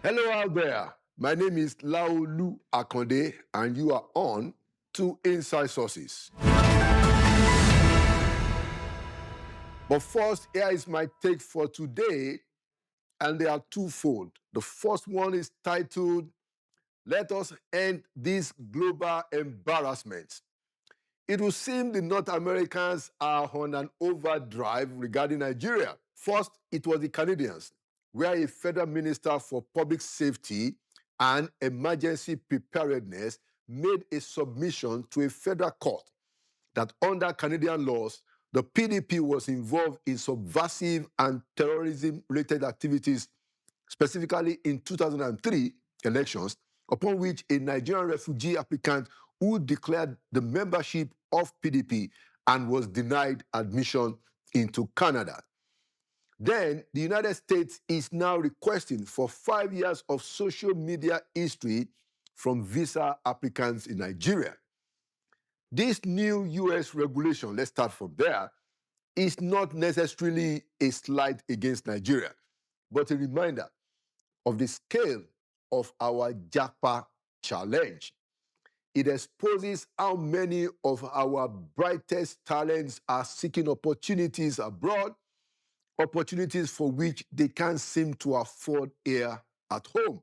Hello out there. My name is Laolu Akonde, and you are on to Inside Sources. But first, here is my take for today, and they are twofold. The first one is titled, "Let Us End This Global Embarrassment." It will seem the North Americans are on an overdrive regarding Nigeria. First, it was the Canadians, where a federal minister for public safety and emergency preparedness made a submission to a federal court that under Canadian laws, the PDP was involved in subversive and terrorism-related activities, specifically in 2003 elections, upon which a Nigerian refugee applicant who declared the membership of PDP and was denied admission into Canada. Then the United States is now requesting for 5 years of social media history from visa applicants in Nigeria. This new US regulation, let's start from there, is not necessarily a slight against Nigeria, but a reminder of the scale of our JAPA challenge. It exposes how many of our brightest talents are seeking opportunities abroad, opportunities for which they can't seem to afford here at home,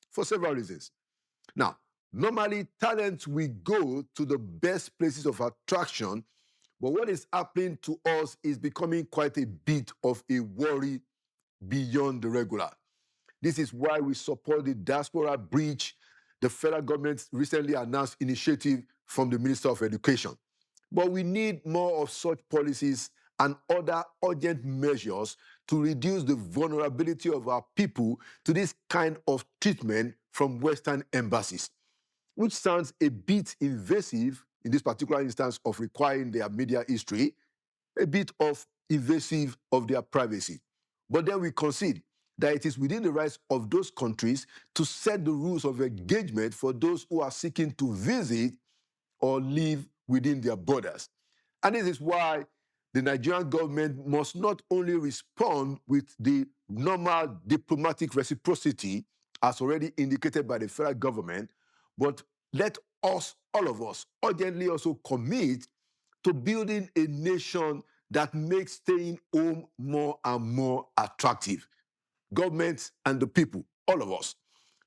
for several reasons. Now, normally talent will go to the best places of attraction, but what is happening to us is becoming quite a bit of a worry beyond the regular. This is why we support the Diaspora Bridge, the federal government's recently announced initiative from the Minister of Education. But we need more of such policies and other urgent measures to reduce the vulnerability of our people to this kind of treatment from Western embassies, which sounds a bit invasive in this particular instance of requiring their media history, a bit of invasive of their privacy. But then we concede that it is within the rights of those countries to set the rules of engagement for those who are seeking to visit or live within their borders. And this is why the Nigerian government must not only respond with the normal diplomatic reciprocity, as already indicated by the federal government, but let us, all of us, urgently also commit to building a nation that makes staying home more and more attractive. Governments and the people, all of us.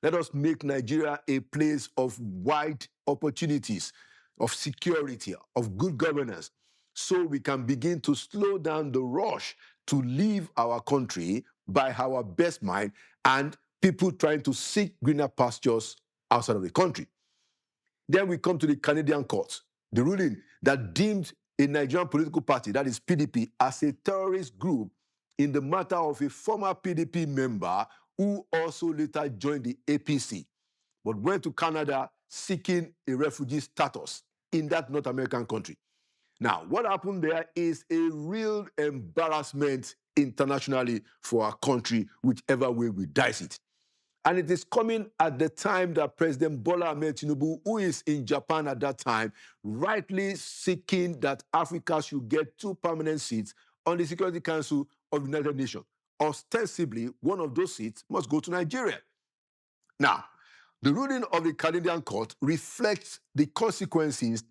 Let us make Nigeria a place of wide opportunities, of security, of good governance, so we can begin to slow down the rush to leave our country by our best mind and people trying to seek greener pastures outside of the country. Then we come to the Canadian courts, the ruling that deemed a Nigerian political party, that is PDP, as a terrorist group in the matter of a former PDP member who also later joined the APC, but went to Canada seeking a refugee status in that North American country. Now, what happened there is a real embarrassment internationally for our country, whichever way we dice it. And it is coming at the time that President Bola Ahmed Tinubu, who is in Japan at that time, rightly seeking that Africa should get 2 permanent seats on the Security Council of the United Nations. Ostensibly, one of those seats must go to Nigeria. Now, the ruling of the Canadian court reflects the consequences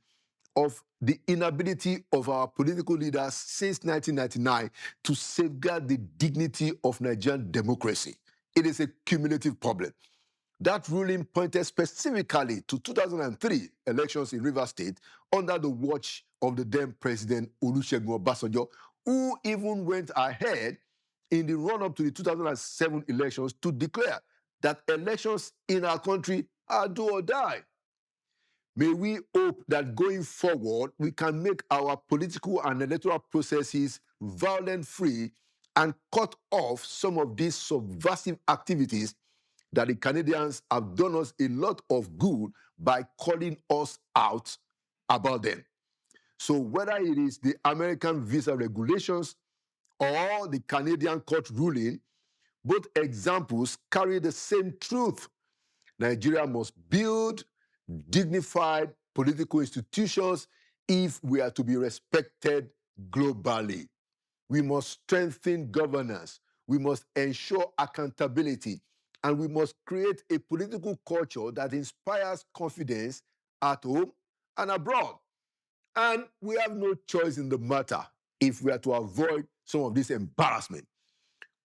of the inability of our political leaders since 1999 to safeguard the dignity of Nigerian democracy. It is a cumulative problem. That ruling pointed specifically to 2003 elections in Rivers State under the watch of the then President Olusegun Obasanjo, who even went ahead in the run-up to the 2007 elections to declare that elections in our country are do or die. May we hope that going forward, we can make our political and electoral processes violence-free and cut off some of these subversive activities that the Canadians have done us a lot of good by calling us out about them. So whether it is the American visa regulations or the Canadian court ruling, both examples carry the same truth. Nigeria must build dignified political institutions if we are to be respected globally. We must strengthen governance. We must ensure accountability. And we must create a political culture that inspires confidence at home and abroad. And we have no choice in the matter if we are to avoid some of this embarrassment.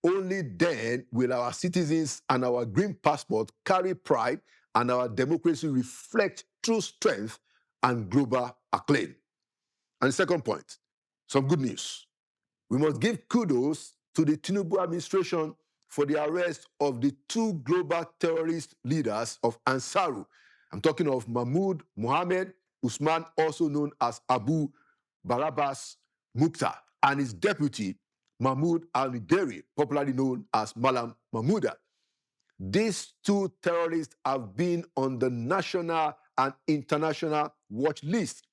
Only then will our citizens and our green passport carry pride and our democracy reflect true strength and global acclaim. And the second point, some good news. We must give kudos to the Tinubu administration for the arrest of the two global terrorist leaders of Ansaru. I'm talking of Mahmoud Mohammed Usman, also known as Abu Barabas Mukhtar, and his deputy, Mahmoud Al-Nideri, popularly known as Malam Mahmouda. These two terrorists have been on the national and international watch list,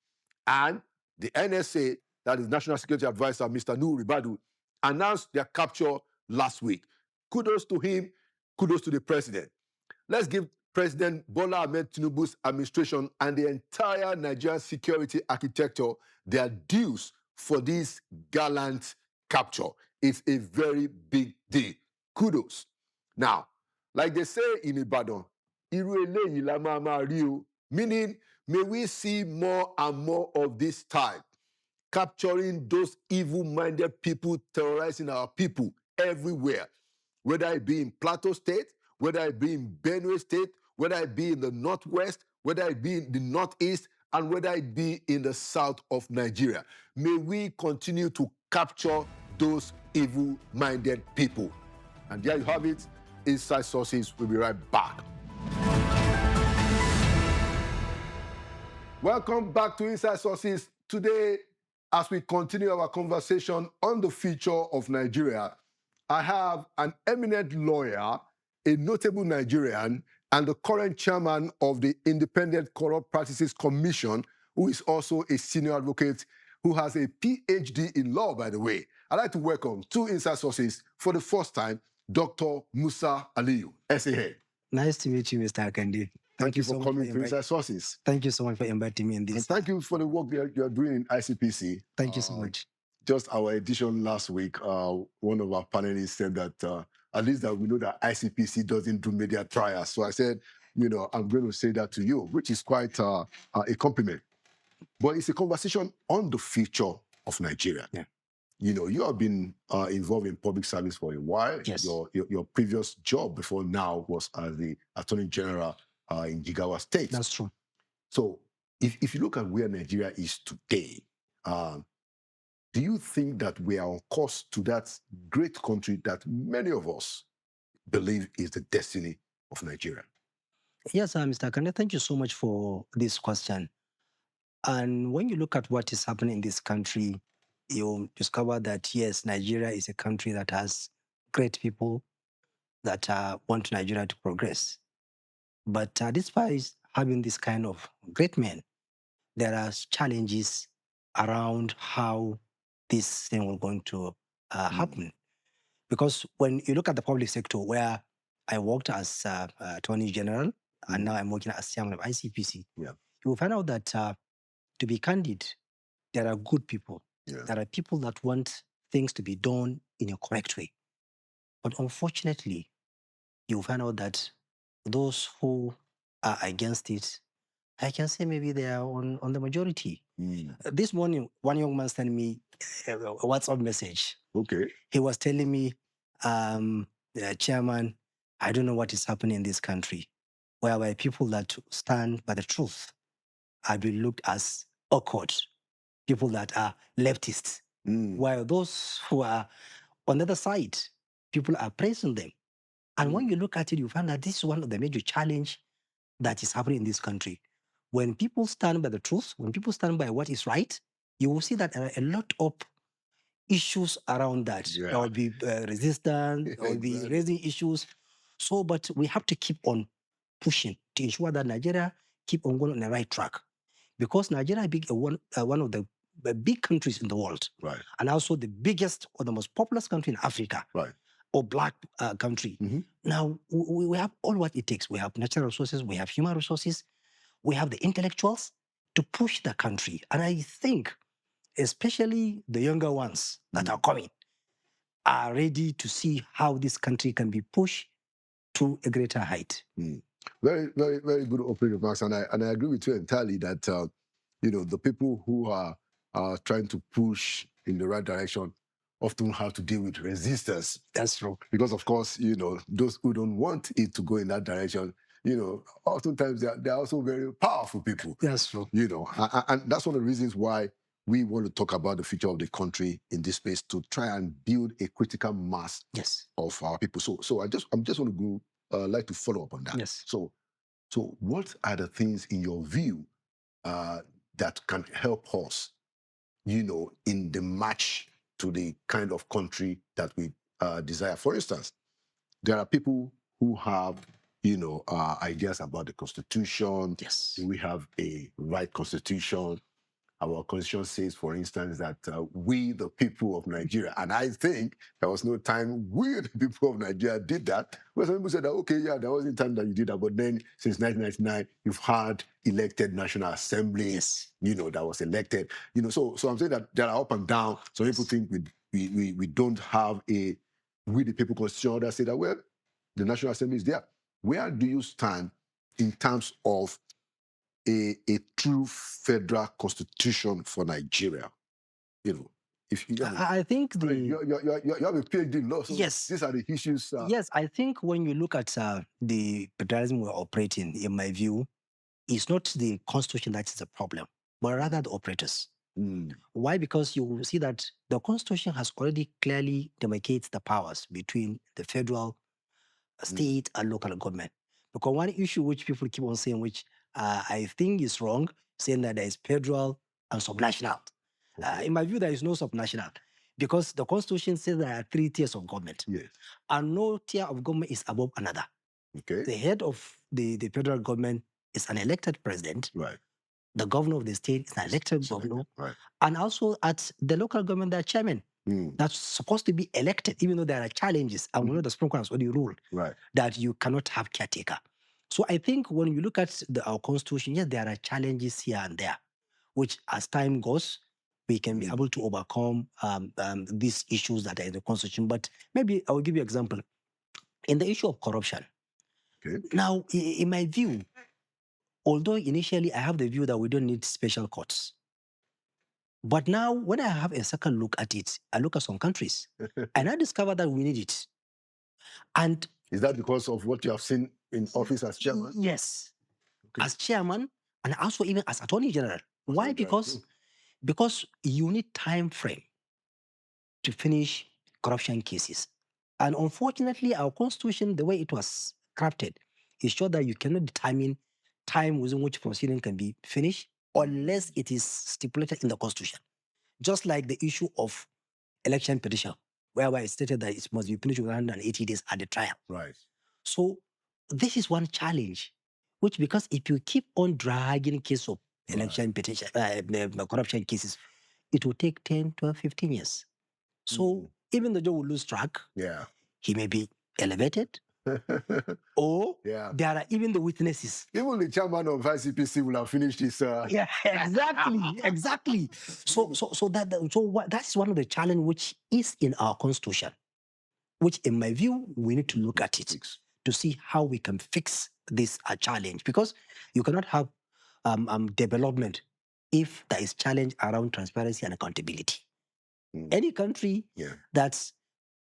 and the NSA, that is National Security Advisor, Mr. Nuhu Ribadu, announced their capture last week. Kudos to him, kudos to the president. Let's give President Bola Ahmed Tinubu's administration and the entire Nigerian security architecture their dues for this gallant capture. It's a very big deal. Kudos. Now, like they say in Ibadan, "Iru eleyi la ma ma ri o," meaning may we see more and more of this type, capturing those evil-minded people terrorizing our people everywhere, whether it be in Plateau State, whether it be in Benue State, whether it be in the Northwest, whether it be in the Northeast, and whether it be in the south of Nigeria. May we continue to capture those evil-minded people. And there you have it. Inside Sources will be right back. Welcome back to Inside Sources. Today, as we continue our conversation on the future of Nigeria, I have an eminent lawyer, a notable Nigerian, and the current chairman of the Independent Corrupt Practices Commission, who is also a senior advocate who has a PhD in law, by the way. I'd like to welcome to Inside Sources for the first time, Dr. Musa Aliyu, SA. Nice to meet you, Mr. Akande. Thank you for coming to Inside Sources. Thank you so much for inviting me in this. And thank you for the work you're doing in ICPC. Thank you so much. Just our edition last week, one of our panelists said that at least that we know that ICPC doesn't do media trials. So I said, I'm going to say that to you, which is quite a compliment. But it's a conversation on the future of Nigeria. Yeah. You have been involved in public service for a while. Yes. Your previous job before now was as the Attorney General in Jigawa State. That's true. So if you look at where Nigeria is today, do you think that we are on course to that great country that many of us believe is the destiny of Nigeria? Yes, Mr. Akande, thank you so much for this question. And when you look at what is happening in this country, you'll discover that, yes, Nigeria is a country that has great people that want Nigeria to progress. But despite having this kind of great men, there are challenges around how this thing will going to happen. Because when you look at the public sector, where I worked as Attorney General, and now I'm working as chairman of ICPC, you will find out that, to be candid, there are good people. Yeah. There are people that want things to be done in a correct way. But unfortunately, you will find out that those who are against it, I can say maybe they are on the majority. This morning, one young man sent me a WhatsApp message. Okay. He was telling me, Chairman, I don't know what is happening in this country, whereby people that stand by the truth are being looked as awkward, people that are leftists, while those who are on the other side, people are praising them. And when you look at it, you find that this is one of the major challenges that is happening in this country. When people stand by the truth, when people stand by what is right, you will see that there are a lot of issues around that. Yeah. There will be resistance, there will be raising issues. So, but we have to keep on pushing to ensure that Nigeria keep on going on the right track. Because Nigeria is one of the big countries in the world. Right. And also the biggest or the most populous country in Africa. Right. Or black country. Now, we have all what it takes. We have natural resources, we have human resources, we have the intellectuals to push the country. And I think, especially the younger ones that are coming, are ready to see how this country can be pushed to a greater height. Very, very, very good opening remarks, and I agree with you entirely that the people who are trying to push in the right direction often have to deal with resistance. That's true. Because of course, those who don't want it to go in that direction, oftentimes they're also very powerful people. That's true. And that's one of the reasons why we want to talk about the future of the country in this space, to try and build a critical mass of our people. So I'm just want to go like to follow up on that. Yes. So what are the things in your view that can help us, in the march to the kind of country that we desire? For instance, there are people who have, ideas about the Constitution. Yes. We have a right Constitution. Our Constitution says, for instance, that we, the people of Nigeria, and I think there was no time we, the people of Nigeria, did that. Well, some people said that, okay, yeah, there wasn't time that you did that, but then since 1999, you've had elected National Assembly, that was elected. So I'm saying that there are up and down. Some people think we don't have a we, the people Constitution. Others say that, well, the National Assembly is there. Where do you stand in terms of a true federal constitution for Nigeria? If you, I think you have a PhD in law, so yes, these are the issues. Yes, I think when you look at the federalism we're operating, in my view, it's not the constitution that is the problem, but rather the operators. Why? Because you will see that the constitution has already clearly demarcated the powers between the federal, state, and local government. Because one issue which people keep on saying, which I think is wrong, saying that there is federal and subnational. In my view, there is no subnational, because the constitution says there are 3 tiers of government. Yes. And no tier of government is above another. Okay. The head of the federal government is an elected president. Right. The governor of the state is an elected governor. Right. And also at the local government, there are chairmen. That's supposed to be elected, even though there are challenges. And we know the Supreme Court has already ruled that you cannot have caretaker. So I think when you look at our constitution, yes, there are challenges here and there, which as time goes, we can be able to overcome these issues that are in the constitution. But maybe I will give you an example. In the issue of corruption, now, in my view, although initially I have the view that we don't need special courts, but now when I have a second look at it, I look at some countries and I discover that we need it. And is that because of what you have seen in office as chairman? Yes, as chairman, and also even as attorney general. Why? Because you need time frame to finish corruption cases. And unfortunately, our constitution, the way it was crafted, is sure that you cannot determine time within which proceeding can be finished unless it is stipulated in the constitution. Just like the issue of election petition, whereby it stated that it must be finished within 180 days at the trial. Right. So this is one challenge, which, because if you keep on dragging case of election petition, corruption cases, it will take 10, 12, 15 years. So even the judge will lose track. Yeah. He may be elevated. Or there are even the witnesses. Even the chairman of ICPC will have finished his. Yeah, exactly. So that's one of the challenges which is in our constitution, which, in my view, we need to look at it to see how we can fix this challenge, because you cannot have development if there is challenge around transparency and accountability. Any country that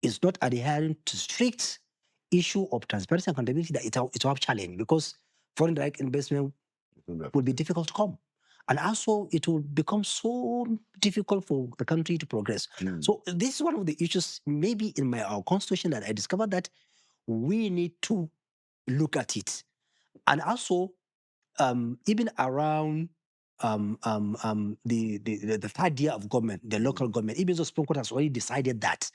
is not adhering to strict issue of transparency and accountability, that it will have challenge, because foreign direct investment will be difficult to come. And also, it will become so difficult for the country to progress. So this is one of the issues, maybe in our constitution, that I discovered that we need to look at it. And also, even around the third year of government, the local government, even though the Supreme Court has already decided that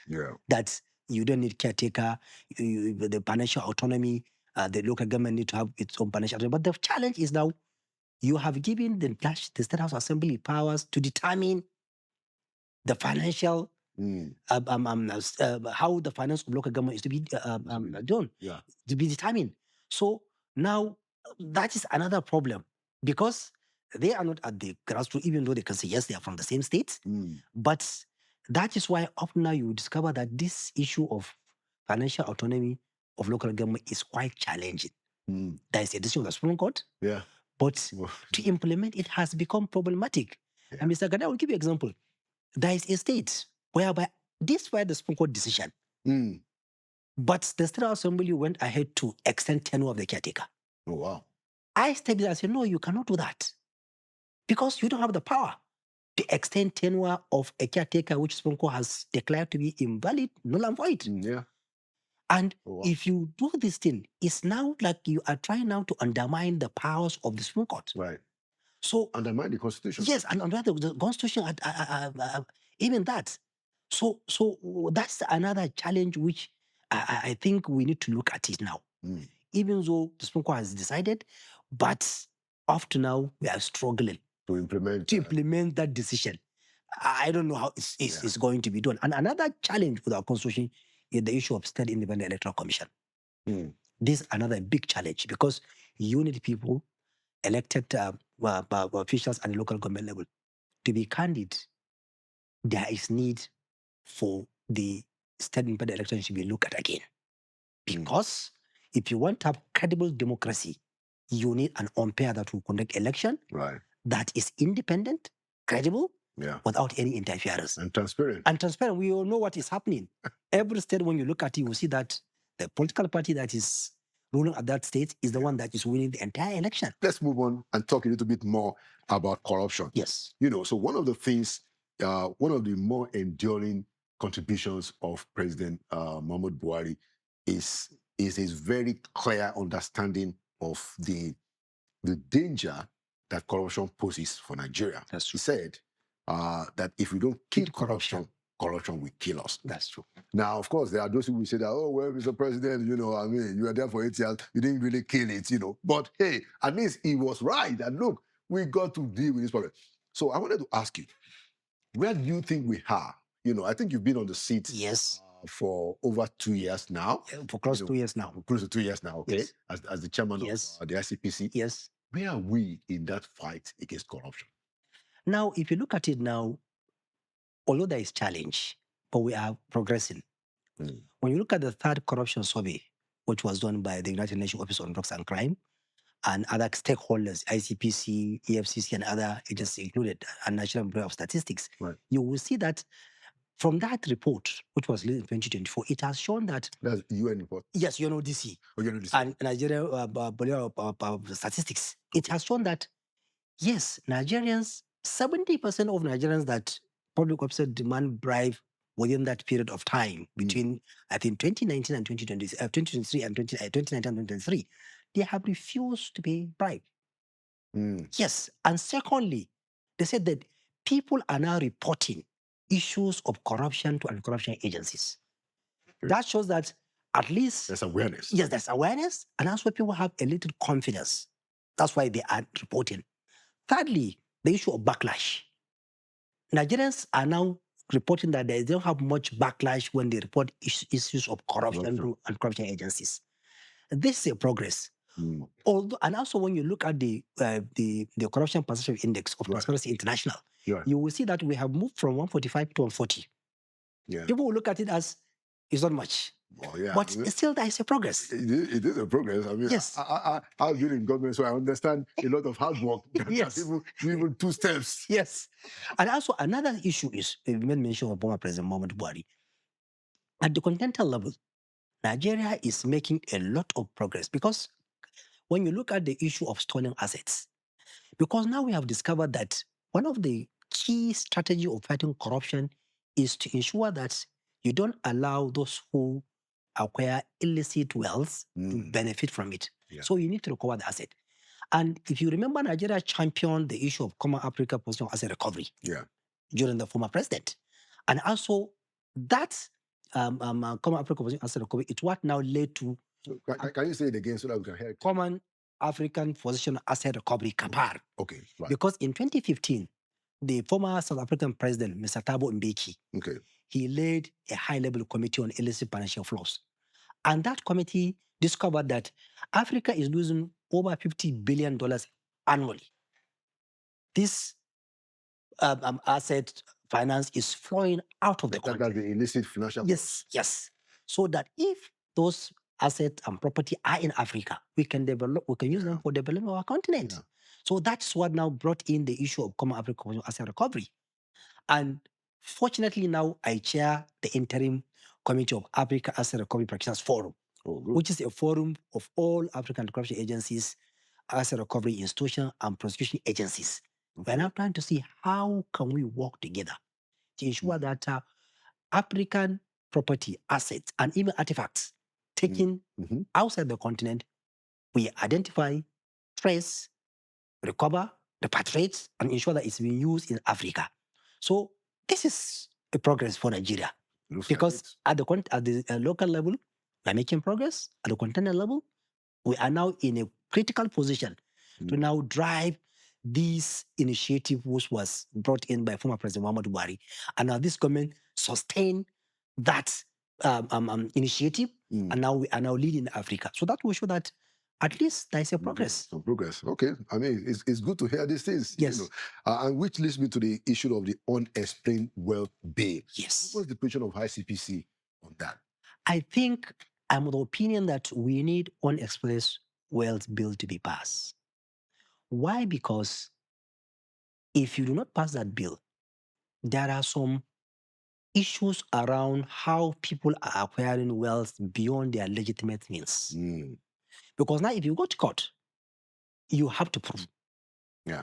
you don't need caretaker, the financial autonomy, the local government need to have its own financial autonomy. But the challenge is now, you have given the State House Assembly powers to determine the financial, how the finance of local government is to be done, to be determined. So now that is another problem, because they are not at the grassroots, even though they can say, yes, they are from the same state. But that is why up now you discover that this issue of financial autonomy of local government is quite challenging. Mm. There is a decision of the Supreme Court, Yeah. but to implement it has become problematic. Yeah. And Mr. Gada, I will give you an example. There is a state whereby this was the Supreme Court decision, but the State Assembly went ahead to extend tenure of the caretaker. Oh, wow. I stepped in and said, no, you cannot do that because you don't have the power to extend tenure of a caretaker which Supreme Court has declared to be invalid, null and void. Yeah. And Oh, wow. if you do this thing, it's now like you are trying now to undermine the powers of the Supreme Court. Right. So undermine the Constitution. yes, and under the Constitution, even that. So that's another challenge which I think we need to look at it now. Even though the Supreme Court has decided, but up to now we are struggling to implement that decision. I don't know how it's going to be done. And another challenge with our Constitution is the issue of State Independent Electoral Commission. This is another big challenge because you need people elected officials at the local government level. To be candid, there is need for the State Independent election to be looked at again. Because if you want to have credible democracy, you need an umpire that will conduct election that is independent, credible, without any interference. And transparent. And transparent. We all know what is happening. Every state, when you look at it, you will see that the political party that is ruling at that state is the one that is winning the entire election. Let's move on and talk a little bit more about corruption. Yes. So one of the things, one of the more enduring contributions of President Muhammadu Buhari is his very clear understanding of the danger that corruption poses for Nigeria. That's true. He said that if we don't kill corruption will kill us. That's true. Now, of course, there are those who say that, oh, well, Mr. President, you were there for 8 years, you didn't really kill it, But hey, at least he was right. And look, we got to deal with this problem. So I wanted to ask you, where do you think we are? I think you've been on the seat for over 2 years now. For close to 2 years now. Close to 2 years now, okay? Yes. As the chairman of the ICPC. Yes. Where are we in that fight against corruption? Now, if you look at it now, although there is challenge, but we are progressing. When you look at the third corruption survey, which was done by the United Nations Office on Drugs and Crime, and other stakeholders, ICPC, EFCC, and other agencies included, and National Bureau of Statistics, you will see that from that report, which was released in 2024, it has shown that... That's UN report? Yes, UNODC. And Nigeria Bureau of Statistics. It has shown that, yes, Nigerians, 70% of Nigerians that public officers demand bribe within that period of time, between, I think, 2019 and 2023 and 2019 and 2023, they have refused to pay bribe. Yes. And secondly, they said that people are now reporting issues of corruption to anti-corruption agencies. That shows that at least... there's awareness. Yes, there's awareness. And that's why people have a little confidence. That's why they are reporting. Thirdly, the issue of backlash. Nigerians are now reporting that they don't have much backlash when they report issues of corruption to anti-corruption agencies. This is a progress. Although, and also when you look at the Corruption Perception Index of Transparency International, you will see that we have moved from 145 to 140. People will look at it as it's not much. But still there is a progress. It is a progress. I mean, yes. I've been in government, so I understand a lot of hard work. Yes. Even 2 steps. Yes. And also another issue is, we made mention of former President Muhammadu Buhari. At the continental level, Nigeria is making a lot of progress because when you look at the issue of stolen assets, because now we have discovered that one of the key strategies of fighting corruption is to ensure that you don't allow those who acquire illicit wealth to benefit from it. So you need to recover the asset. And if you remember, Nigeria championed the issue of Common Africa Position Asset Recovery during the former president. And also that Common Africa Position Asset Recovery, it's what now led to... Can you say it again so that we can hear it? Common African Position Asset Recovery, CAPAR. Okay, right. Because in 2015, the former South African president, Mr. Thabo Mbeki, he led a high-level committee on illicit financial flows. And that committee discovered that Africa is losing over $50 billion annually. This asset finance is flowing out of the country. That's the illicit financial flows. Yes. So that if those assets and property are in Africa. We can use them for developing our continent. Yeah. So that's what now brought in the issue of Common African Asset Recovery. And fortunately now I chair the interim committee of Africa Asset Recovery Practitioners Forum, which is a forum of all African anti-corruption agencies, asset recovery institutions, and prosecution agencies. We're now trying to see how can we work together to ensure that African property, assets, and even artifacts taken outside the continent, we identify, trace, recover, repatriate, and ensure that it's being used in Africa. So this is a progress for Nigeria. Because at the local level, we're making progress. At the continental level, we are now in a critical position to now drive this initiative, which was brought in by former President Muhammadu Buhari. And now this government sustain that initiative, and now we are now leading Africa. So that will show that at least there is a progress. Some progress. Okay. I mean, it's good to hear these things. Yes. You know, and which leads me to the issue of the unexplained wealth bill. Yes. What's the position of ICPC on that? I think I'm of the opinion that we need unexplained wealth bill to be passed. Why? Because if you do not pass that bill, there are some issues around how people are acquiring wealth beyond their legitimate means. Because now if you go to court, you have to prove. Yeah.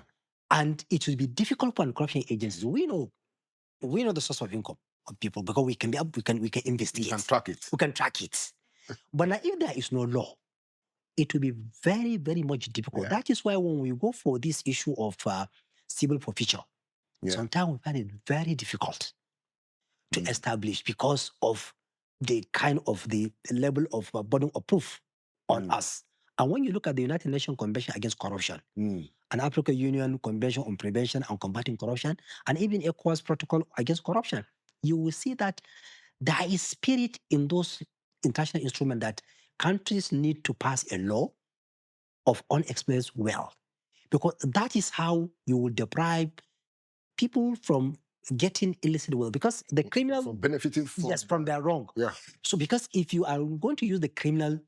And it will be difficult for corruption agencies. We know the source of income of people because we can investigate. We can track it. We can track it. But now if there is no law, it will be very, very much difficult. Yeah. That is why when we go for this issue of civil forfeiture, sometimes we find it very difficult to establish because of the kind of the level of burden of proof on us. And when you look at the United Nations Convention Against Corruption, an African Union Convention on Prevention and Combating Corruption, and even ECOWAS Protocol Against Corruption, you will see that there is spirit in those international instruments that countries need to pass a law of unexplained wealth, because that is how you will deprive people from getting illicit wealth, because the criminal from benefiting from their wrong. Yeah. So because if you are going to use the criminal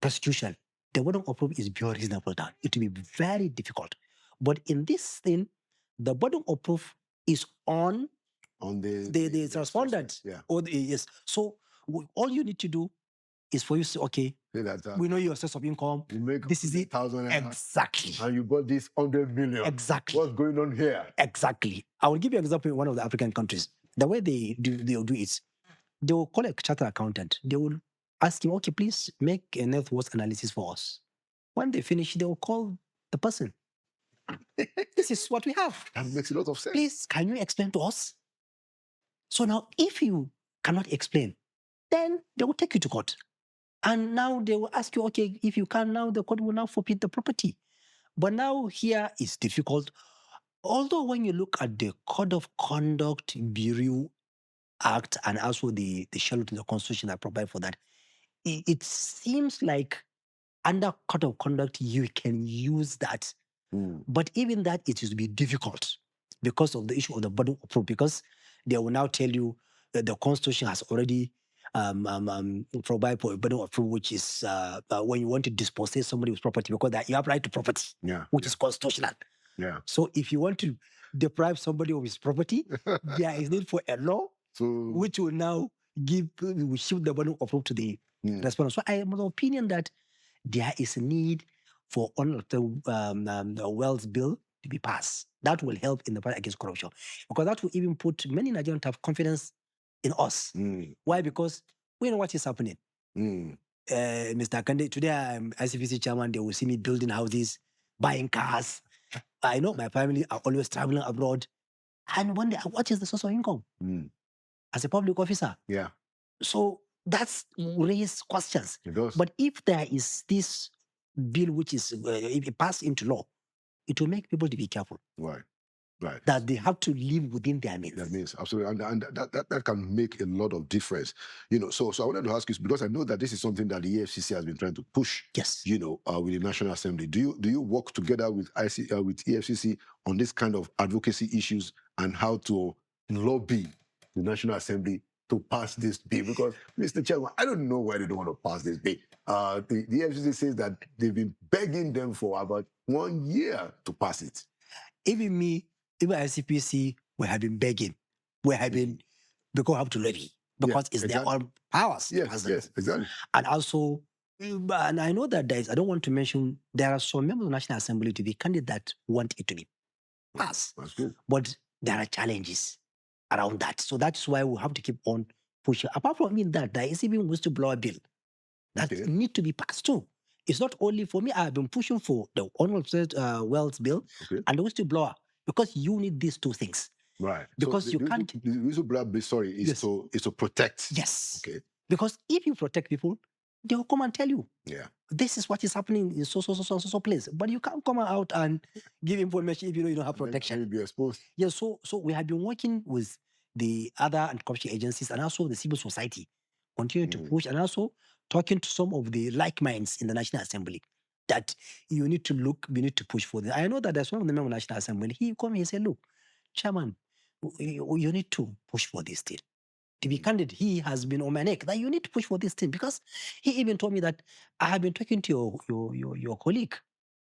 prosecution, the burden of proof is beyond reasonable doubt. It will be very difficult. But in this thing, the burden of proof is on the respondent. Yeah. Yes. So all you need to do is for you to say, okay, we know your source of income. You make this is it. 1,000 exactly. And you got this 100 million. Exactly. What's going on here? Exactly. I will give you an example in one of the African countries. The way they will do it, they will call a chartered accountant. They will ask him, okay, please make a net worth analysis for us. When they finish, they will call the person. This is what we have. That makes a lot of sense. Please, can you explain to us? So now, if you cannot explain, then they will take you to court. And now they will ask you, okay, if you can now, the court will now forfeit the property. But now here is difficult. Although when you look at the Code of Conduct Bureau Act and also the schedule to the Constitution that provide for that, it seems like under Code of Conduct, you can use that. But even that, it will be difficult because of the issue of the burden of proof, because they will now tell you that the Constitution has already provide for a burden of proof, which is when you want to dispossess somebody with property, because you have right to property, which is constitutional. Yeah. So if you want to deprive somebody of his property, there is need for a law which will now shift the burden of proof to the respondent. So I am of the opinion that there is a need for the wealth bill to be passed. That will help in the fight against corruption, because that will even put many Nigerians to have confidence in us. Why? Because we know what is happening. Mr. Kande, today I'm ICPC chairman. They will see me building houses, buying cars. I know my family are always traveling abroad. And one day, what is the source of income? As a public officer. Yeah. So that's raised questions. It does. But if there is this bill which is, if it passed into law, it will make people to be careful. Right. Right. That they have to live within their means. That means absolutely, and that can make a lot of difference. So I wanted to ask you, because I know that this is something that the EFCC has been trying to push. Yes. With the National Assembly. Do you work together with with EFCC on this kind of advocacy issues and how to lobby the National Assembly to pass this bill? Because, Mr. Chairman, I don't know why they don't want to pass this bill. The FCC says that they've been begging them for about 1 year to pass it. Even me, even ICPC, we have been begging. We have been, because we have to levy, because it's their own powers. Yes, exactly. And also, and I know that I don't want to mention, there are some members of the National Assembly to be candidate that want it to be passed. That's good. But there are challenges around that. So that's why we have to keep on pushing. Apart from that, there is even whistleblower bill that need to be passed too. It's not only for me. I've been pushing for the Unexplained Wealth bill and the whistleblower, because you need these two things. Right. Because so you can't. The whistleblower bill, is to protect. Yes. Okay. Because if you protect people, they will come and tell you. Yeah. This is what is happening in so place. But you can't come out and give information if you don't have protection. You'll be exposed. Yeah. So we have been working with the other anti-corruption agencies and also the civil society, continue to push, and also talking to some of the like minds in the National Assembly that you need to push for this. I know that there's one of the members of the National Assembly. He come, he said, look, Chairman, you need to push for this thing. To be candid, he has been on my neck that you need to push for this thing, because he even told me that I have been talking to your colleague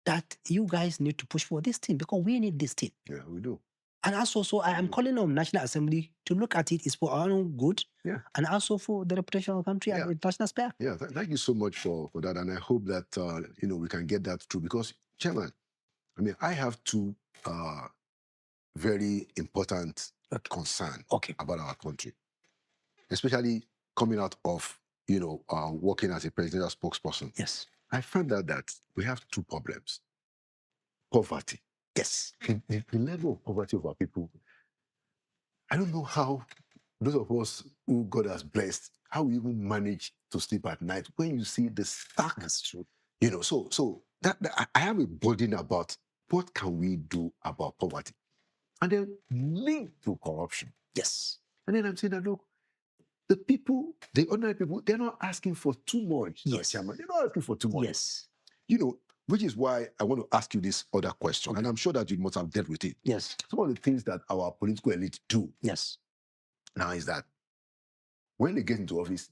that you guys need to push for this thing because we need this thing. Yeah, we do. And also, so I am calling on National Assembly to look at it. It's for our own good, and also for the reputation of the country and the international sphere. Yeah, thank you so much for that, and I hope that we can get that through. Because, Chairman, I mean, I have two very important concerns about our country, especially coming out of working as a presidential spokesperson. Yes, I found out that we have two problems: poverty. Yes, the level of poverty of our people. I don't know how those of us who God has blessed, how we even manage to sleep at night when you see the stark. That's true. So that I have a burden about what can we do about poverty, and then linked to corruption. Yes. And then I'm saying that, look, the people, the ordinary people, they're not asking for too much. Yes. Chairman. They're not asking for too much. Yes. Which is why I want to ask you this other question, and I'm sure that you must have dealt with it. Yes. Some of the things that our political elite do now is that when they get into office,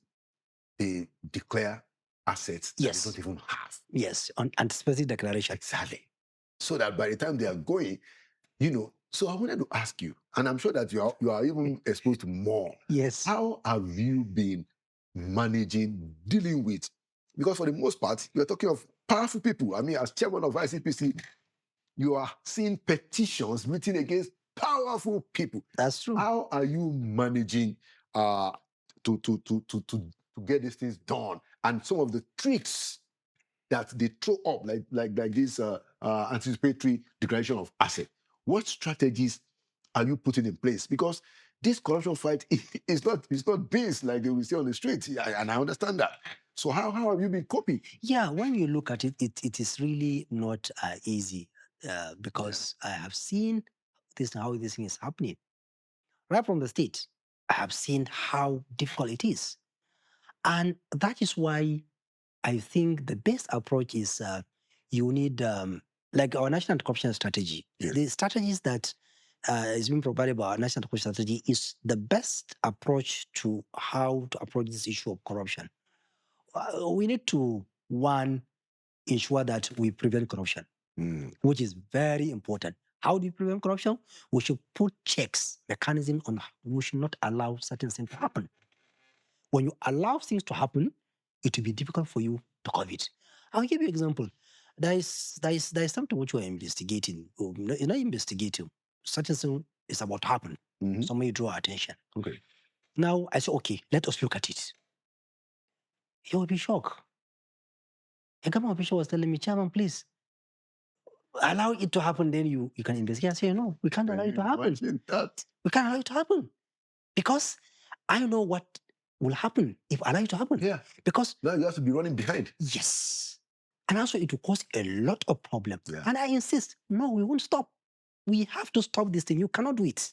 they declare assets that they don't even have. Yes, on anticipated declaration. Exactly. So that by the time they are going, so I wanted to ask you, and I'm sure that you are even exposed to more. Yes. How have you been dealing with? Because for the most part, you're talking of powerful people. I mean, as chairman of ICPC, you are seeing petitions written against powerful people. That's true. How are you managing to get these things done? And some of the tricks that they throw up, like this anticipatory declaration of asset. What strategies are you putting in place? Because this corruption fight is not beans like they will say on the street, and I understand that. So how have you been coping? Yeah, when you look at it, it is really not easy because I have seen how this thing is happening. Right from the state, I have seen how difficult it is. And that is why I think the best approach is you need, like our national anti-corruption strategy. The strategies that is being provided by our national anti-corruption strategy is the best approach to how to approach this issue of corruption. We need to, one, ensure that we prevent corruption, which is very important. How do you prevent corruption? We should put checks, mechanism on. We should not allow certain things to happen. When you allow things to happen, it will be difficult for you to cover it. I'll give you an example. There is something which we're investigating. It's not investigating. Certain thing is about to happen. Somebody draw attention. Okay. Now I say, okay, let us look at it. You will be shocked. A government official was telling me, Chairman, please allow it to happen. Then you can investigate. I say, no, we can't allow it to happen. We can't allow it to happen because I know what will happen if I allow it to happen. Yeah. Because now you have to be running behind. Yes. And also it will cause a lot of problems. Yeah. And I insist, no, we won't stop. We have to stop this thing. You cannot do it.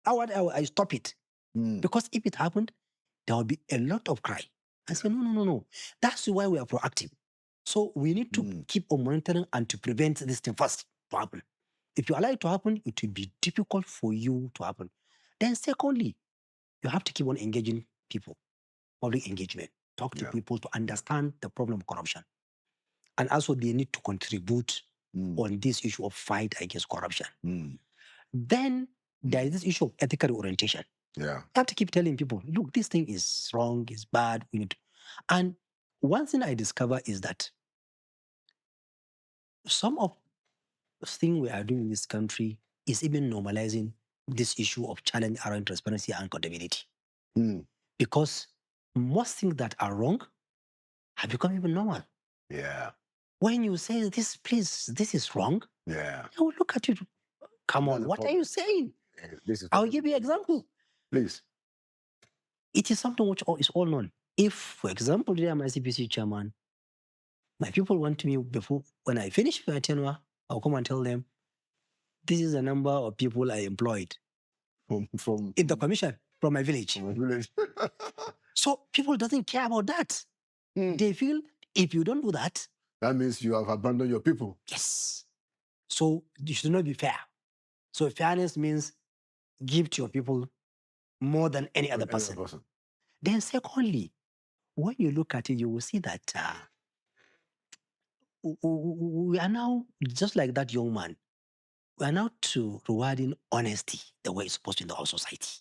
How would I stop it? Because if it happened, there will be a lot of cry. I say, no. That's why we are proactive. So we need to keep on monitoring and to prevent this thing first to happen. If you allow it to happen, it will be difficult for you to happen. Then secondly, you have to keep on engaging people, public engagement, talk to people to understand the problem of corruption. And also they need to contribute on this issue of fight against corruption. Then there is this issue of ethical orientation. Yeah. You have to keep telling people, look, this thing is wrong, it's bad, we need to. And one thing I discover is that some of the things we are doing in this country is even normalizing this issue of challenge around transparency and accountability. Because most things that are wrong have become even normal. Yeah. When you say this, please, this is wrong, Yeah. I will look at you. Come on, That's the what are problem. you saying? This is I'll give you an example. Please. It is something which is all known. If, for example, today I'm ICPC chairman, my people want me before, when I finish my tenure, I'll come and tell them, this is the number of people I employed From in the commission from my village. my village. So people doesn't care about that. They feel if you don't do that, that means you have abandoned your people. yes. So you should not be fair. So fairness means give to your people more than any other person. Then secondly, when you look at it, you will see that we are now, just like that young man, we are now to rewarding honesty the way it's supposed to in our society.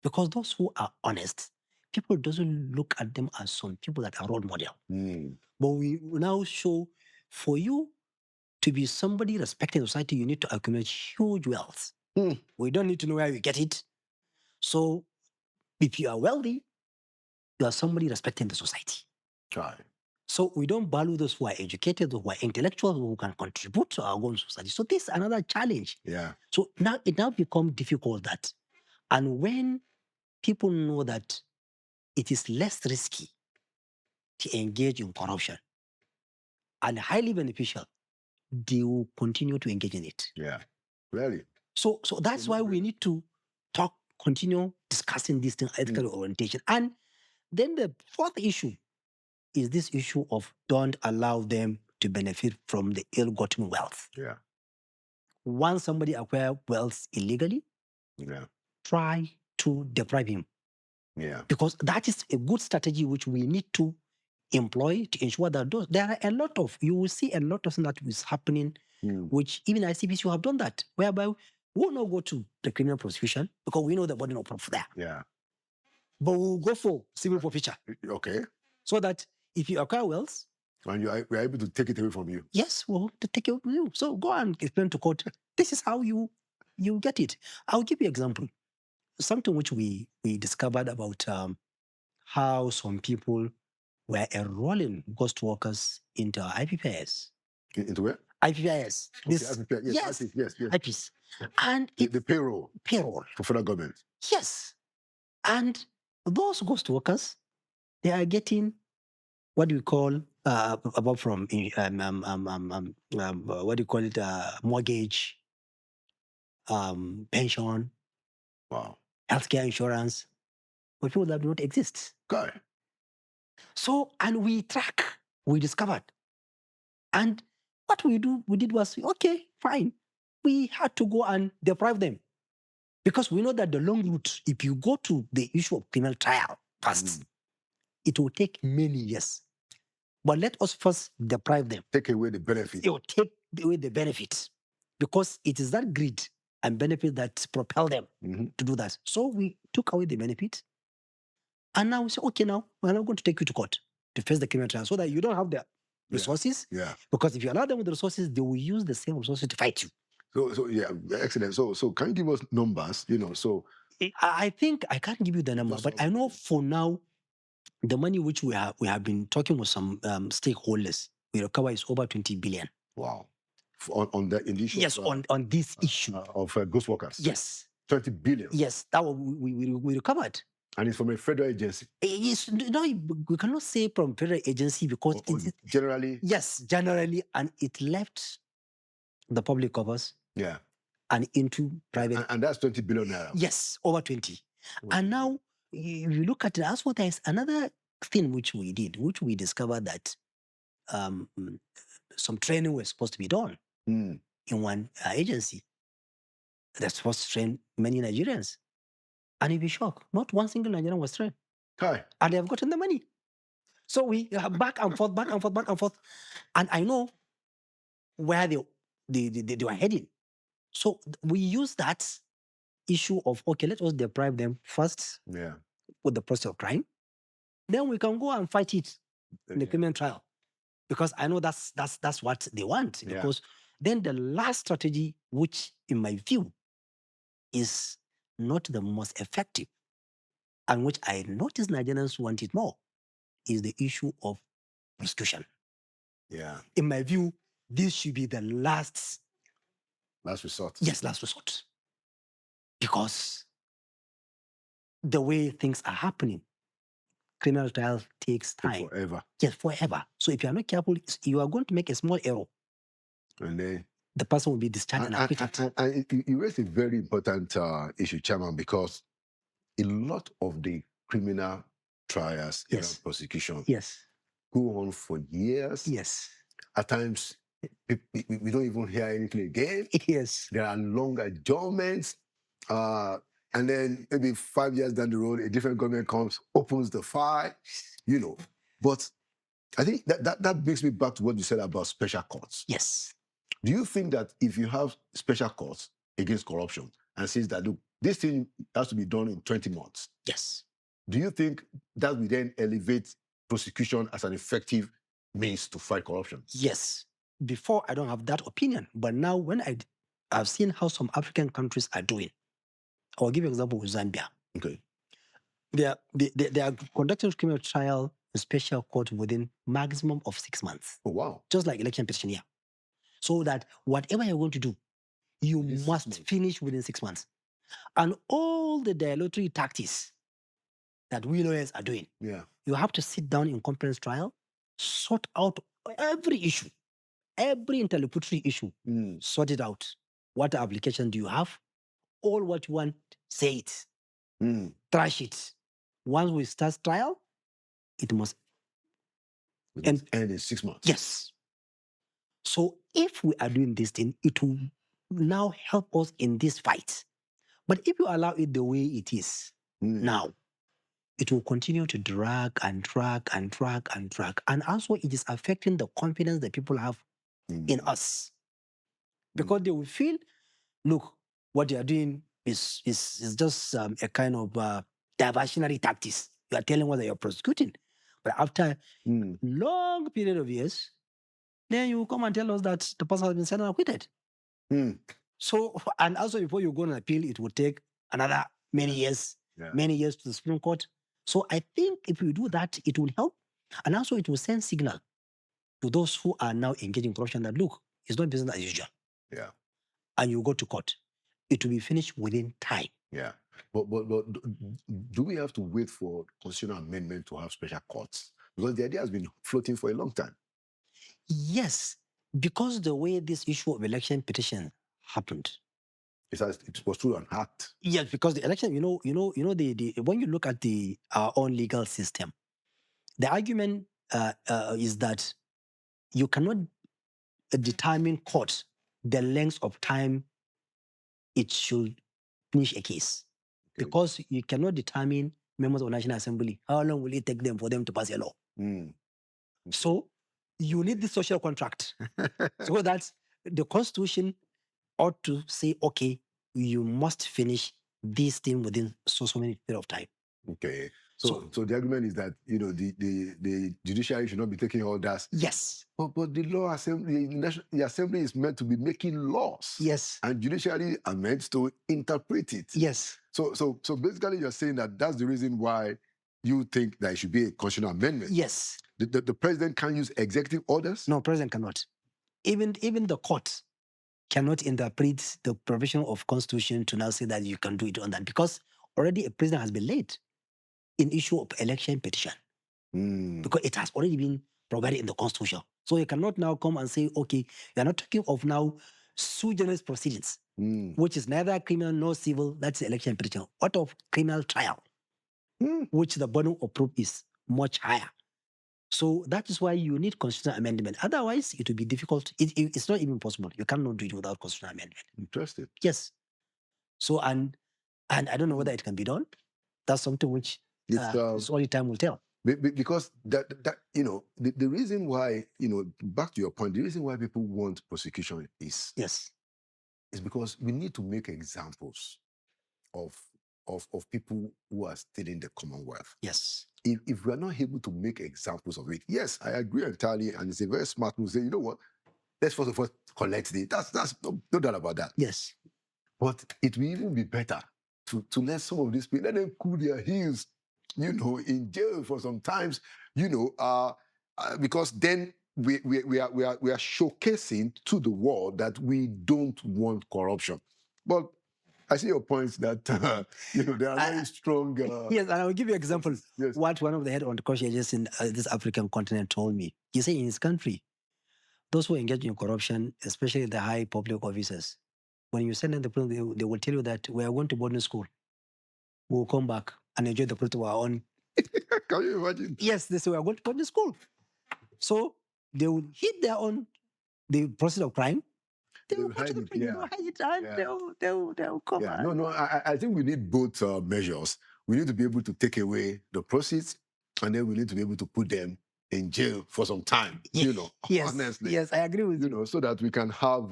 Because those who are honest, people doesn't look at them as some people that are role model. But we now show for you to be somebody respected in society, you need to accumulate huge wealth. We don't need to know where you get it. So if you are wealthy, you are somebody respected in the society. Right. So we don't value those who are educated, who are intellectual, who can contribute to our own society. So this is another challenge. Yeah. So now it now becomes difficult that, and when people know that it is less risky to engage in corruption and highly beneficial, they will continue to engage in it. Yeah. Really. So that's why we need to continue discussing this thing, ethical orientation. And then the fourth issue is this issue of don't allow them to benefit from the ill-gotten wealth. Yeah. Once somebody acquires wealth illegally, try to deprive him. Yeah. Because that is a good strategy which we need to employ to ensure that there are a lot of, you will see a lot of things that is happening, which even ICPC have done that, whereby we will not go to the criminal prosecution because we know the body of proof there. Yeah. But we'll go for civil forfeiture. Okay. So that if you acquire wealth, and we are able to take it away from you. Yes, well, to take it away from you. So go and explain to court. This is how you get it. I'll give you an example. Something which we discovered about how some people were enrolling ghost workers into IPPS. Into where? IPPS. This, IPPS, yes, yes. IPPS. And the payroll. Payroll. For federal government. Yes. And those ghost workers, they are getting what do we call about from what do you call it, mortgage, pension, wow, healthcare insurance, for people that do not exist. Okay. So, and we discovered, and what we did was, okay, fine, we had to go and deprive them, because we know that the long route, if you go to the issue of criminal trial first, it will take many years. But let us first deprive them. Take away the benefit. It will take away the benefit, because it is that greed and benefit that propel them to do that. So we took away the benefit, and now we say, okay, now we're not going to take you to court to face the criminal trial, so that you don't have the resources. Yeah. Because if you allow them with the resources, they will use the same resources to fight you. So yeah, excellent. So can you give us numbers? So I think I can't give you the number, but I know for now, the money which we have been talking with some stakeholders, we recover is over 20 billion. Wow. On the issue. Yes, on this issue of ghost workers. Yes. 20 billion. Yes, that we recovered. And it's from a federal agency. Yes, no, we cannot say from federal agency, because generally. Yes, generally, and it left the public coffers. Yeah. And into private. And that's 20 billion naira. Yes, over 20. And now, if you look at it, as well, there's another thing which we did, which we discovered that some training was supposed to be done in one agency. That's supposed to train many Nigerians. And you'll be shocked. Not one single Nigerian was tried. Kai. And they have gotten the money. So we have back and forth, back and forth, back and forth. And I know where they were heading. So we use that issue of, okay, let us deprive them first with the process of crime. Then we can go and fight it in the criminal trial. Because I know that's what they want. Because then the last strategy, which in my view is not the most effective, and which I notice Nigerians want it more, is the issue of prosecution. Yeah. In my view, this should be the last resort. Yes, last resort. Because the way things are happening, criminal trial takes time. Forever. Yes, forever. So if you are not careful, you are going to make a small error. And then the person will be discharged and acquitted. And you raised a very important issue, Chairman, because a lot of the criminal trials in prosecution go on for years. Yes. At times, we don't even hear anything again. Yes. There are long adjournments. And then maybe 5 years down the road, a different government comes, opens the file, But I think that brings me back to what you said about special courts. Yes. Do you think that if you have special courts against corruption and says that, look, this thing has to be done in 20 months? Yes. Do you think that will then elevate prosecution as an effective means to fight corruption? Yes. Before, I don't have that opinion. But now, when I've seen how some African countries are doing, I'll give you an example with Zambia. Okay. They are conducting criminal trial in special court within maximum of 6 months. Oh, wow. Just like election petition here. So that whatever you're going to do, you must finish within 6 months. And all the dilatory tactics that we lawyers are doing, you have to sit down in conference trial, sort out every issue, every interlocutory issue, sort it out. What application do you have? All what you want, say it. Trash it. Once we start trial, it must end in 6 months. Yes. So if we are doing this thing, it will now help us in this fight. But if you allow it the way it is now, it will continue to drag and drag and drag and drag. And also it is affecting the confidence that people have in us. Because they will feel, look, what they are doing is just a kind of diversionary tactics. You are telling us that you're prosecuting. But after long period of years, then you come and tell us that the person has been sentenced and acquitted. So, and also before you go on appeal, it will take another many years to the Supreme Court. So I think if you do that, it will help. And also it will send signal to those who are now engaging in corruption that, look, it's not business as usual. Yeah. And you go to court. It will be finished within time. Yeah. But do we have to wait for constitutional amendment to have special courts? Because the idea has been floating for a long time. Yes, because the way this issue of election petition happened, it was through an act. Yes, because the election, when you look at our own legal system, the argument is that you cannot determine court the length of time it should finish a case, because you cannot determine members of the National Assembly how long will it take them for them to pass a law. So you need the social contract so that the Constitution ought to say, okay, you must finish this thing within so many period of time. Okay. So the argument is that the judiciary should not be taking orders. Yes. But the law assembly, the assembly is meant to be making laws. Yes. And judiciary are meant to interpret it. Yes. So basically you're saying that that's the reason why you think that it should be a constitutional amendment. Yes. The president can't use executive orders? No, president cannot. Even the court cannot interpret the provision of Constitution to now say that you can do it on that, because already a president has been laid in issue of election petition. Because it has already been provided in the Constitution. So you cannot now come and say, okay, you are not talking of now sui generis proceedings, which is neither criminal nor civil. That's the election petition. What of criminal trial, which the burden of proof is much higher. So that is why you need constitutional amendment. Otherwise, it will be difficult. It's not even possible. You cannot do it without constitutional amendment. Interesting. Yes. So, and And I don't know whether it can be done. That's something which It's only time will tell. Because that the reason why, back to your point, the reason why people want prosecution is because we need to make examples of people who are stealing the Commonwealth. Yes. If we are not able to make examples of it, yes, I agree entirely, and it's a very smart move. Say, you know what? Let's first of all collect it. That's no doubt about that. Yes. But it will even be better to let some of these people, let them cool their heels, in jail for some times, because then we are showcasing to the world that we don't want corruption. But I see your points that there are very strong. Yes, and I will give you an example. Yes. What one of the head on conscientious in this African continent told me. He said in his country, those who engage in corruption, especially the high public officers, when you send them the prison, they will tell you that we are going to boarding school. We will come back and enjoy the fruit of our own. Can you imagine? Yes, they say we are going to boarding school. So they will hit their own the process of crime. They will hide it. They'll come. Yeah. No. I think we need both measures. We need to be able to take away the proceeds, and then we need to be able to put them in jail for some time. Yes. Honestly. Yes, I agree with you. So that we can have.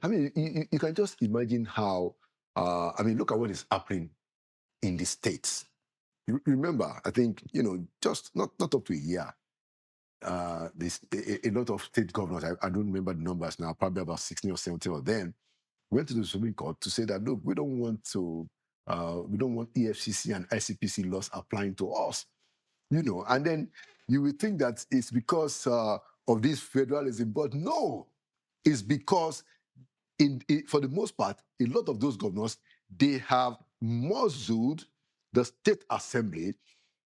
You can just imagine how. Look at what is happening in the States. You remember, I think, just not up to a year. A lot of state governors, I don't remember the numbers now, probably about 16 or 17 of them, went to the Supreme Court to say that, look, we don't want EFCC and ICPC laws applying to us, and then you would think that it's because of this federalism, but no, it's because for the most part, a lot of those governors, they have muzzled the state assembly,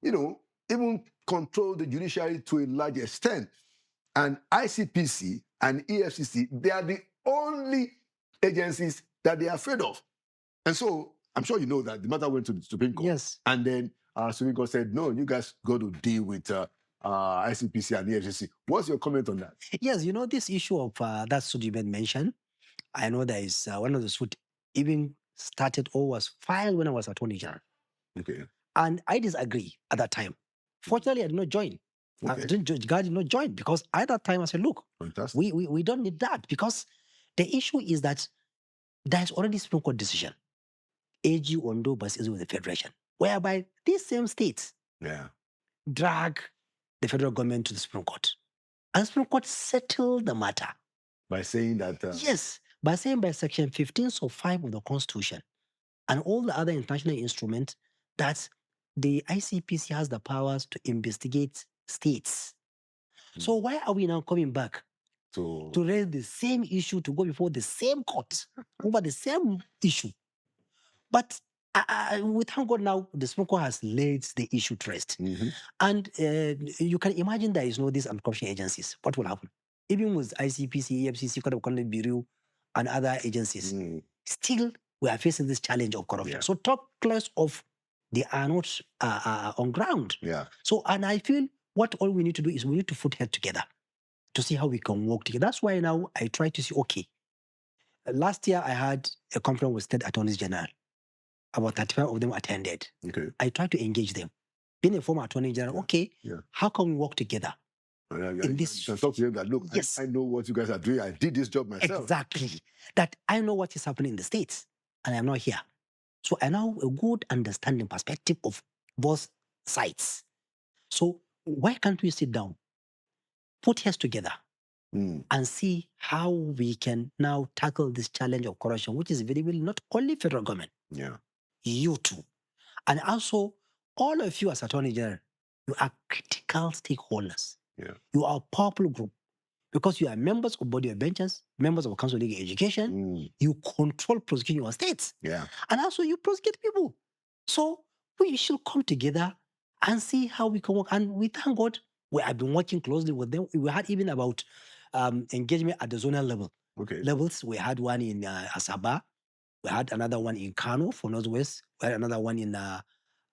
even control the judiciary to a large extent. And ICPC and EFCC, they are the only agencies that they are afraid of. And so I'm sure you know that the matter went to the Supreme Court. Yes. And then Supreme Court said, no, you guys got to deal with ICPC and EFCC. What's your comment on that? Yes, this issue of that suit you mentioned, I know there is one of the suit even started or was filed when I was Attorney General. Okay. And I disagree at that time. Fortunately, I did not join. Okay. God did not join because at that time I said, look, we don't need that because the issue is that there's already Supreme Court decision. AG Ondo is with the Federation, whereby these same states drag the federal government to the Supreme Court. And the Supreme Court settled the matter. By saying that... Yes, by saying by Section 15(5) of the Constitution and all the other international instruments that the ICPC has the powers to investigate states. So why are we now coming back to raise the same issue, to go before the same court over the same issue? But we thank God now the Supreme Court has laid the issue to rest. Mm-hmm. And you can imagine there is these anti-corruption agencies. What will happen? Even with ICPC, EFCC, Code of Conduct Bureau, and other agencies, still we are facing this challenge of corruption. Yeah. So top class of they are not on ground. Yeah. So, and I feel what all we need to do is we need to put head together to see how we can work together. That's why now I try to see, okay, last year I had a conference with state attorneys general. About 35 of them attended. Okay. I tried to engage them. Being a former attorney general, how can we work together? In this, you can talk to them that, look, yes, I know what you guys are doing. I did this job myself. Exactly. That I know what is happening in the States and I'm not here. So I now have a good understanding perspective of both sides. So why can't we sit down, put heads together and see how we can now tackle this challenge of corruption, which is very well not only federal government. Yeah. You too. And also all of you as Attorney General, you are critical stakeholders. Yeah. You are a powerful group because you are members of body of benches, members of Council of Legal Education. You control prosecuting your states. Yeah. And also you prosecute people. So we should come together and see how we can work. And we thank God we have been working closely with them. We had even about engagement at the zonal level. Okay. Levels. We had one in Asaba. We had another one in Kano for Northwest. We had another one in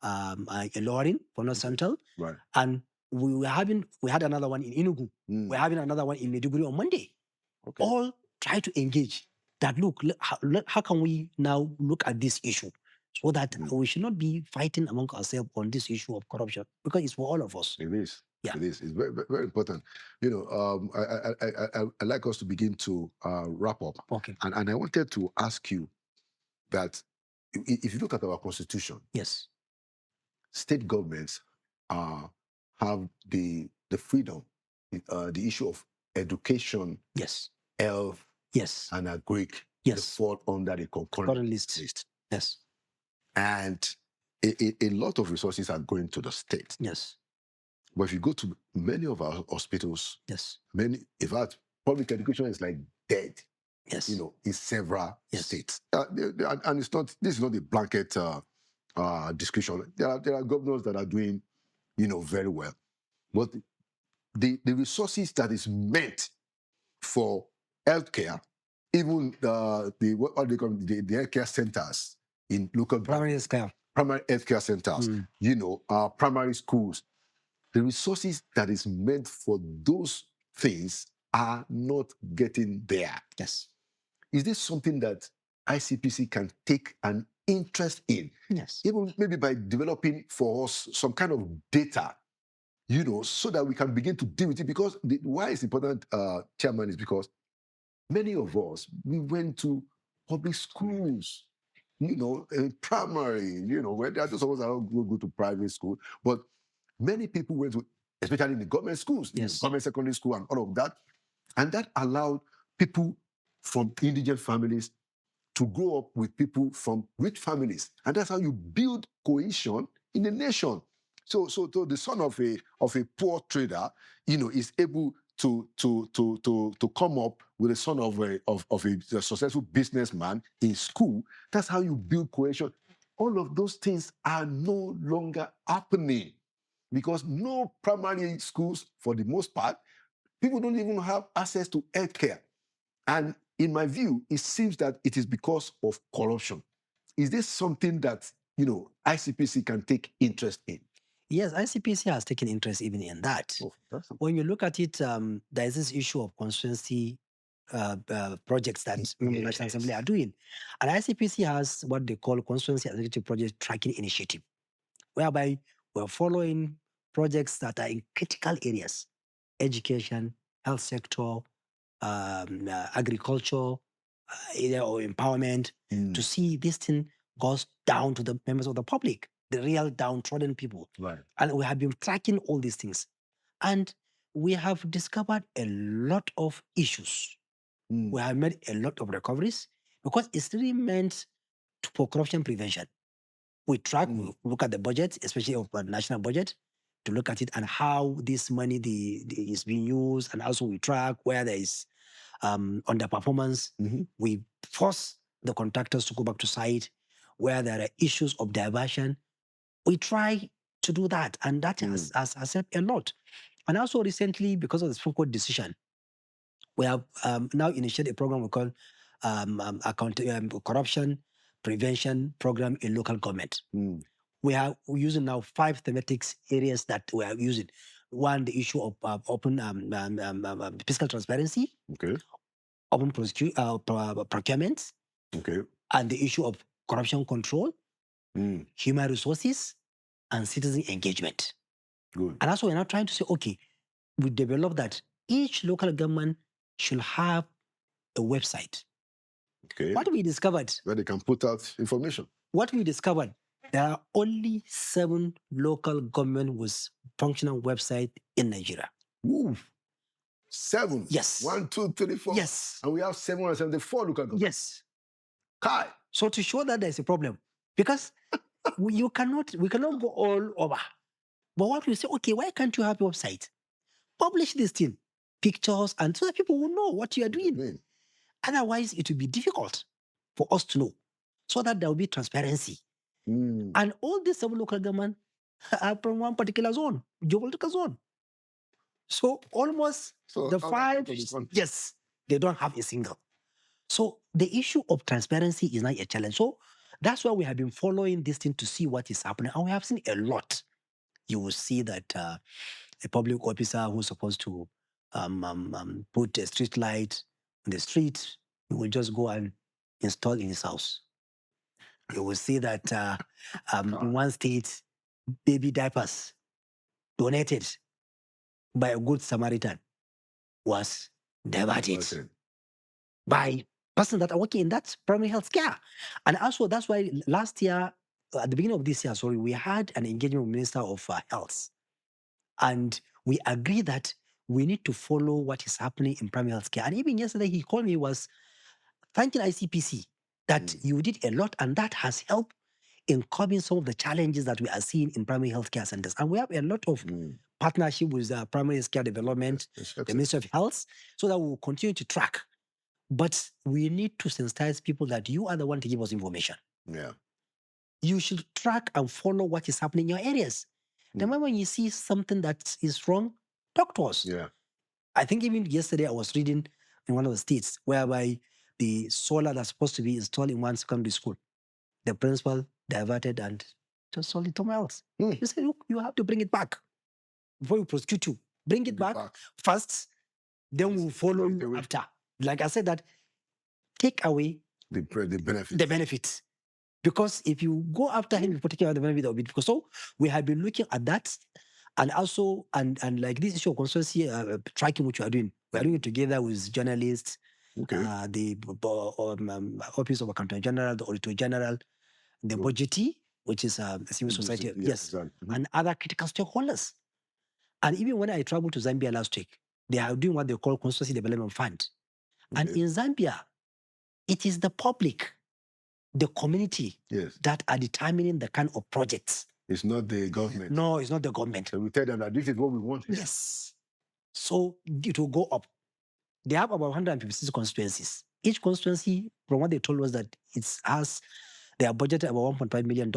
Ilorin for North Central. Right. And we had another one in Enugu. We're having another one in Maiduguri on Monday. Okay. All try to engage that, look, how can we now look at this issue so that we should not be fighting among ourselves on this issue of corruption, because it's for all of us. It is. Yeah. It is. It's very, very important. You know, I like us to begin to wrap up. Okay. And I wanted to ask you that if you look at our constitution, Yes. state governments have the freedom, the issue of education, Yes. health, Yes. and agric, Yes. they fall under the concurrent Current list. Yes. And a lot of resources are going to the state. Yes. But if you go to many of our hospitals, Yes. in fact, public education is like dead. Yes. You know, in several Yes. states, and it's not. This is not a blanket description. There are governors that are doing, you know, very well, but the resources that is meant for healthcare, even what they call the healthcare centers in local Primary healthcare centers, you know, primary schools, the resources that is meant for those things are not getting there. Yes. Is this something that ICPC can take an interest in? Yes. Even maybe by developing for us some kind of data, you know, so that we can begin to deal with it. Because why it's important, Chairman, is because many of us, we went to public schools, you know, primary, you know, where there are those of us that don't go to private school, but many people went to, especially in the government schools, Yes. you know, government secondary school and all of that. And that allowed people from indigent families to grow up with people from rich families. And that's how you build cohesion in a nation. So the son of a poor trader, you know, is able to come up with the son of a successful businessman in school. That's how you build cohesion. All of those things are no longer happening because no primary schools, for the most part, people don't even have access to healthcare. And in my view, it seems that it is because of corruption. Is this something that, you know, ICPC can take interest in? Yes, ICPC has taken interest even in that. When you look at it, there is this issue of constituency projects that National Assembly are doing. And ICPC has what they call Constituency Executive Project Tracking Initiative, whereby we're following projects that are in critical areas: education, health sector, agriculture, or empowerment, to see this thing goes down to the members of the public, the real downtrodden people. Right. And we have been tracking all these things. And we have discovered a lot of issues. We have made a lot of recoveries because it's really meant for corruption prevention. We track, we look at the budget, especially of the national budget, to look at it and how this money is being used. And also we track where there is underperformance. We force the contractors to go back to site. Where there are issues of diversion, we try to do that. And that has helped a lot. And also recently, because of the Supreme Court decision, we have now initiated a program we call Corruption Prevention Program in Local Government. We're using now 5 thematic areas that we are using. One, the issue of open fiscal transparency. Okay. Open procurement. Okay. And the issue of corruption control, human resources, and citizen engagement. Good. And that's why we're now trying to say, okay, we develop that each local government should have a website. Okay. What we discovered, where they can put out information. What we discovered, there are only 7 local government with functional website in Nigeria. Ooh. 7? Yes. 1, 2, 3, 4. Yes. And we have 774 local governments. Yes. Kai. So to show that there's a problem, because we cannot go all over. But what we say, okay, why can't you have a website? Publish this thing, pictures, and so that people will know what you are doing. Otherwise, it will be difficult for us to know, so that there will be transparency. And all these 7 local government are from one particular zone, geopolitical zone. So almost the 5, yes, they don't have a single. So the issue of transparency is not a challenge. So that's why we have been following this thing to see what is happening. And we have seen a lot. You will see that a public officer who's supposed to put a street light on the street, he will just go and install in his house. You will see that in one state, baby diapers donated by a good Samaritan was diverted by persons that are working in that primary health care. And also, that's why last year, at the beginning of this year, sorry, we had an engagement with Minister of Health. And we agree that we need to follow what is happening in primary health care. And even yesterday, he called me, was thanking ICPC that you did a lot, and that has helped in curbing some of the challenges that we are seeing in primary health care centers. And we have a lot of partnership with primary health care development, the Ministry of Health, so that we will continue to track. But we need to sensitize people that you are the one to give us information. Yeah. You should track and follow what is happening in your areas. Then when you see something that is wrong, talk to us. Yeah. I think even yesterday I was reading in one of the states whereby the solar that's supposed to be installed in one secondary school, the principal diverted and just sold it somewhere else. You said, look, you have to bring it back before we prosecute you. Bring it back first, then we'll follow you after. Like I said, that take away the benefits. The benefits. Because if you go after him, you're taking away the benefit of it. Because so we have been looking at that, and also and like this issue of constituency tracking, which we are doing. We are doing it together with journalists, the Office of Accountant General, the Auditor General, the budgetee, which is civil society, exactly. And other critical stakeholders. And even when I traveled to Zambia last week, they are doing what they call Constituency Development Fund. And in Zambia, it is the public, the community that are determining the kind of projects. It's not the government. No, it's not the government. So we tell them that this is what we want. Yes. So it will go up. They have about 156 constituencies. Each constituency, from what they told us, that they are budgeted about $1.5 million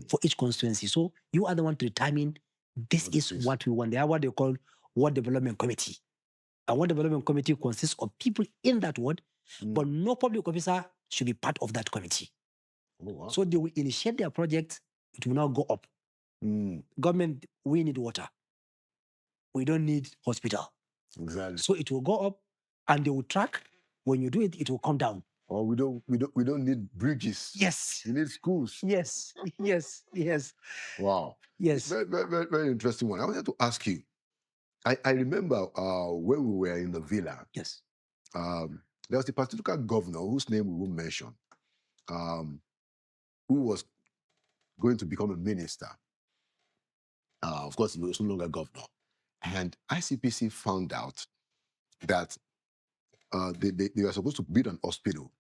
for each constituency. So you are the one to determine this is what we want. They have what they call Ward Development Committee. A Ward Development Committee consists of people in that ward, but no public officer should be part of that committee. Oh, wow. So they will initiate their project. It will now go up. Government, we need water. We don't need hospital. Exactly. So it will go up, and they will track. When you do it, it will come down. Or we don't need bridges. Yes. We need schools. Yes. Wow. Yes. Very, very, very, very interesting one. I wanted to ask you. I remember when we were in the villa. Yes. There was a particular governor whose name we won't mention, who was going to become a minister. Of course, he was no longer governor. And ICPC found out that they were supposed to build an hospital,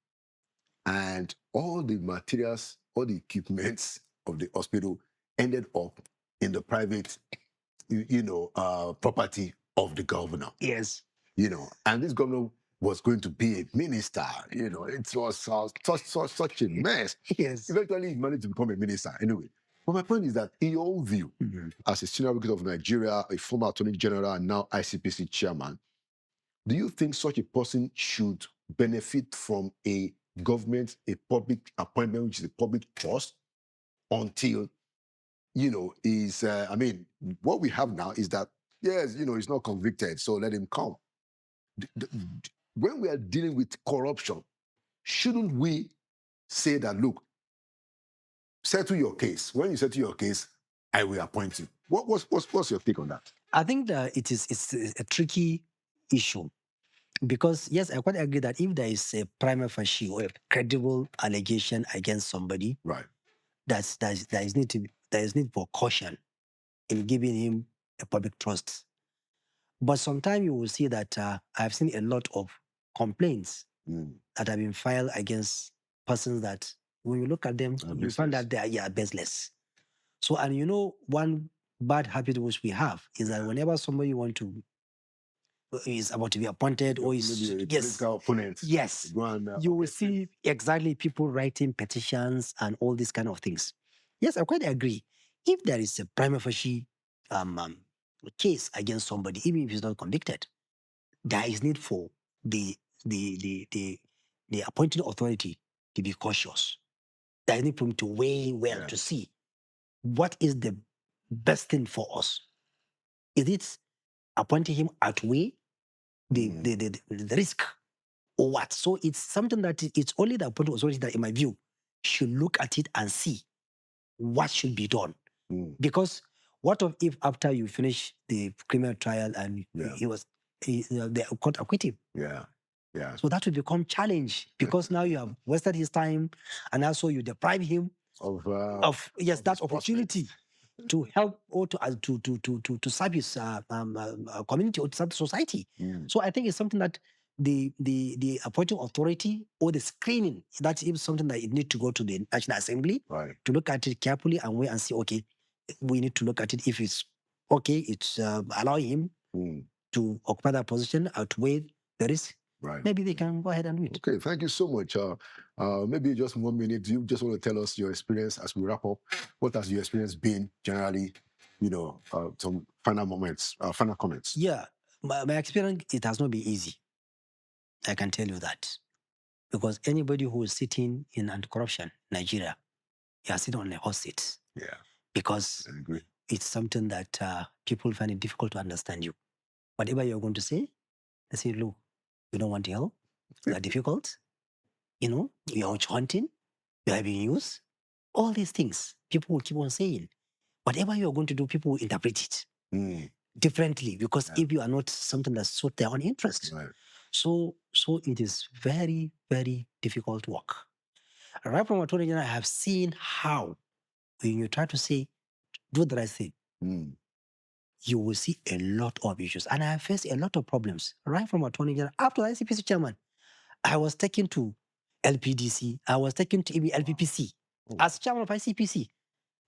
and all the materials, all the equipments of the hospital ended up in the private, property of the governor. Yes. And this governor was going to be a minister. It was such a mess. Yes. Eventually, he managed to become a minister. Anyway, but my point is that, in your own view, as a senior advocate of Nigeria, a former attorney general, and now ICPC chairman, do you think such a person should benefit from a public appointment, which is a public trust, until, what we have now is that, yes, he's not convicted, so let him come. When we are dealing with corruption, shouldn't we say that, look, settle your case. When you settle your case, I will appoint you. What's your take on that? I think that it's a tricky issue, because yes, I quite agree that if there is a prima facie or a credible allegation against somebody, right, there is need for caution in giving him a public trust. But sometimes you will see that I've seen a lot of complaints that have been filed against persons that, when you look at them, you find that they are baseless. So, and one bad habit which we have is that whenever somebody is about to be appointed, or is political opponent, yes, you will see exactly people writing petitions and all these kind of things. Yes, I quite agree. If there is a prima facie case against somebody, even if he's not convicted, there is need for the appointing authority to be cautious. There is need for him to weigh well to see what is the best thing for us. Is it appointing him outweigh the risk, or what? So it's something that it's only the appointing authority that, in my view, should look at it and see what should be done. Mm. Because what if after you finish the criminal trial and the court acquit him? Yeah. So that will become challenge, because now you have wasted his time, and also you deprive him of that opportunity to help or to serve his community or to serve society. Mm. So I think it's something that the appointing authority or the screening, that is something that it need to go to the National Assembly to look at it carefully and wait and see, okay, we need to look at it. If it's okay, it's allow him to occupy that position, outweigh the risk. Maybe they can go ahead and do it. Okay, thank you so much. Maybe just 1 minute. Do you just want to tell us your experience as we wrap up? What has your experience been generally? Some final moments, final comments. Yeah, my experience, it has not been easy. I can tell you that. Because anybody who is sitting in anti-corruption, Nigeria, you are sitting on a hot seat. Yeah. Because I agree. It's something that people find it difficult to understand you. Whatever you're going to say, they say, look, you don't want help. You are difficult. You are witch hunting. You are being used. All these things, people will keep on saying. Whatever you're going to do, people will interpret it differently, because if you are not something that suits their own interest. Right. So it is very, very difficult work. Right from Attorney General, I have seen how when you try to say, do the right thing, you will see a lot of issues. And I have faced a lot of problems right from Attorney General up to the ICPC chairman. I was taken to LPDC. I was taken to even LPPC as chairman of ICPC.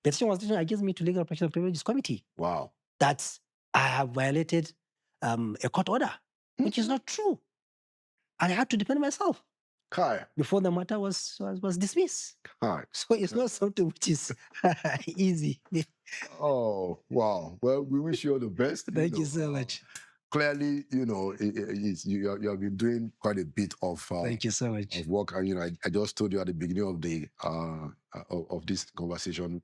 Petition was written against me to Legal Protection of Privileges Committee. Wow. That I have violated a court order, which is not true. And I had to defend myself before the matter was dismissed. So it's not something which is easy. Oh, wow. Well, we wish you all the best. Thank you so much. Clearly, you have been doing quite a bit of thank you so much. of work. And I just told you at the beginning of the of this conversation,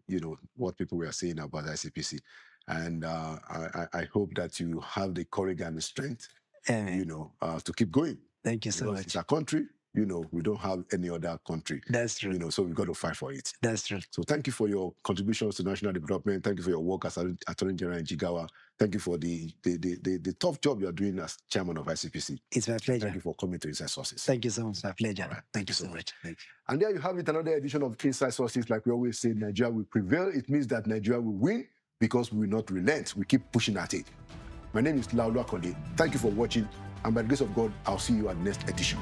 what people were saying about ICPC, and I hope that you have the courage and the strength, to keep going. Thank you so much. It's a country. We don't have any other country. That's true. So we've got to fight for it. That's true. So thank you for your contributions to national development. Thank you for your work as Attorney General in Jigawa. Thank you for the tough job you are doing as chairman of ICPC. It's my pleasure. Thank you for coming to Inside Sources. Thank you so much. My pleasure. Right. Thank you so much. Thank you. And there you have it, another edition of Inside Sources. Like we always say, Nigeria will prevail. It means that Nigeria will win because we will not relent. We keep pushing at it. My name is Laulu Akode. Thank you for watching. And by the grace of God, I'll see you at the next edition.